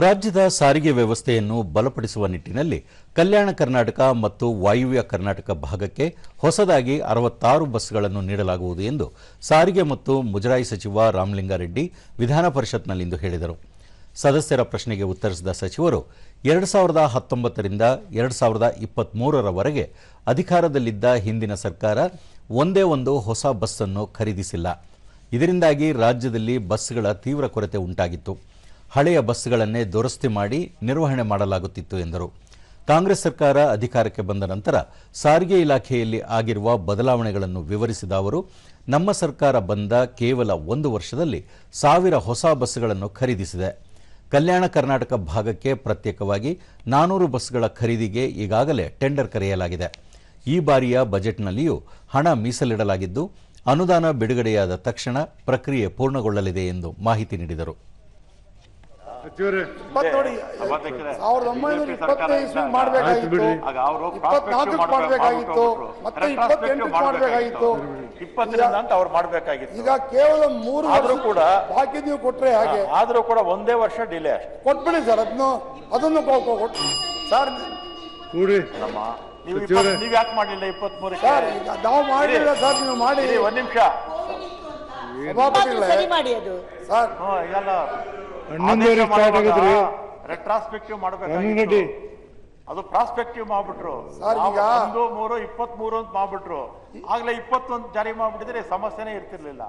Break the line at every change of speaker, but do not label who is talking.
ರಾಜ್ಯದ ಸಾರಿಗೆ ವ್ಯವಸ್ಥೆಯನ್ನು ಬಲಪಡಿಸುವ ನಿಟ್ಟಿನಲ್ಲಿ ಕಲ್ಯಾಣ ಕರ್ನಾಟಕ ಮತ್ತು ವಾಯುವ್ಯ ಕರ್ನಾಟಕ ಭಾಗಕ್ಕೆ ಹೊಸದಾಗಿ 66 ಬಸ್ಗಳನ್ನು ನೀಡಲಾಗುವುದು ಎಂದು ಸಾರಿಗೆ ಮತ್ತು ಮುಜರಾಯಿ ಸಚಿವ ರಾಮಲಿಂಗಾರೆಡ್ಡಿ ವಿಧಾನ ಪರಿಷತ್ನಲ್ಲಿಂದು ಹೇಳಿದರು. ಸದಸ್ಯರ ಪ್ರಶ್ನೆಗೆ ಉತ್ತರಿಸಿದ ಸಚಿವರು 2019 ರಿಂದ 2023 ರವರೆಗೆ ಅಧಿಕಾರದಲ್ಲಿದ್ದ ಹಿಂದಿನ ಸರ್ಕಾರ ಒಂದೇ ಒಂದು ಹೊಸ ಬಸ್ ಅನ್ನು ಖರೀದಿಸಿಲ್ಲ. ಇದರಿಂದಾಗಿ ರಾಜ್ಯದಲ್ಲಿ ಬಸ್ಗಳ ತೀವ್ರ ಕೊರತೆ ಉಂಟಾಗಿತ್ತು. ಹಳೆಯ ಬಸ್ಗಳನ್ನೇ ದುರಸ್ತಿ ಮಾಡಿ ನಿರ್ವಹಣೆ ಮಾಡಲಾಗುತ್ತಿತ್ತು ಎಂದರು. ಕಾಂಗ್ರೆಸ್ ಸರ್ಕಾರ ಅಧಿಕಾರಕ್ಕೆ ಬಂದ ನಂತರ ಸಾರಿಗೆ ಇಲಾಖೆಯಲ್ಲಿ ಆಗಿರುವ ಬದಲಾವಣೆಗಳನ್ನು ವಿವರಿಸಿದ ಅವರು, ನಮ್ಮ ಸರ್ಕಾರ ಬಂದ ಕೇವಲ 1 ವರ್ಷದಲ್ಲಿ 1000 ಹೊಸ ಬಸ್ಗಳನ್ನು ಖರೀದಿಸಿದೆ. ಕಲ್ಯಾಣ ಕರ್ನಾಟಕ ಭಾಗಕ್ಕೆ ಪ್ರತ್ಯೇಕವಾಗಿ 400 ಬಸ್ಗಳ ಖರೀದಿಗೆ ಈಗಾಗಲೇ ಟೆಂಡರ್ ಕರೆಯಲಾಗಿದೆ. ಈ ಬಾರಿಯ ಬಜೆಟ್ನಲ್ಲಿಯೂ ಹಣ ಮೀಸಲಿಡಲಾಗಿದ್ದು, ಅನುದಾನ ಬಿಡುಗಡೆಯಾದ ತಕ್ಷಣ ಪ್ರಕ್ರಿಯೆ ಪೂರ್ಣಗೊಳ್ಳಲಿದೆ ಎಂದು ಮಾಹಿತಿ ನೀಡಿದರು.
ಈಗ ಕೇವಲ 3 ಆದ್ರೂ ಕೂಡ ಬಾಕಿ ನೀವು ಕೊಟ್ರೆ ಹಾಗೆ ಆದ್ರೂ ಕೂಡ ಒಂದೇ ವರ್ಷ ಡಿಲೇ ಕೊಟ್ಬಿಡಿ ಸರ್. ಅದನ್ನು ಸರ್ ನೀವು ಯಾಕೆ ಮಾಡಲಿಲ್ಲ? 23 ಸರ್ ನಾವು ಮಾಡಿಲ್ಲ ಸರ್, ನೀವು ಮಾಡಿ. 1 ನಿಮಿಷ ಸರ್, ಇದೆಲ್ಲ ರೆಟ್ರಾಸ್ಪೆಕ್ಟಿವ್ ಮಾಡಬೇಕಾಗಿತ್ತು. ಅದು ಪ್ರಾಸ್ಪೆಕ್ಟಿವ್ ಮಾಡ್ಬಿಟ್ರು. 1, 3, 23 ಅಂತ ಮಾಡ್ಬಿಟ್ರು. ಆಗ್ಲೇ 21 ಜಾರಿ ಮಾಡ್ಬಿಟ್ಟಿದ್ರೆ ಸಮಸ್ಯೆನೇ ಇರ್ತಿರ್ಲಿಲ್ಲ.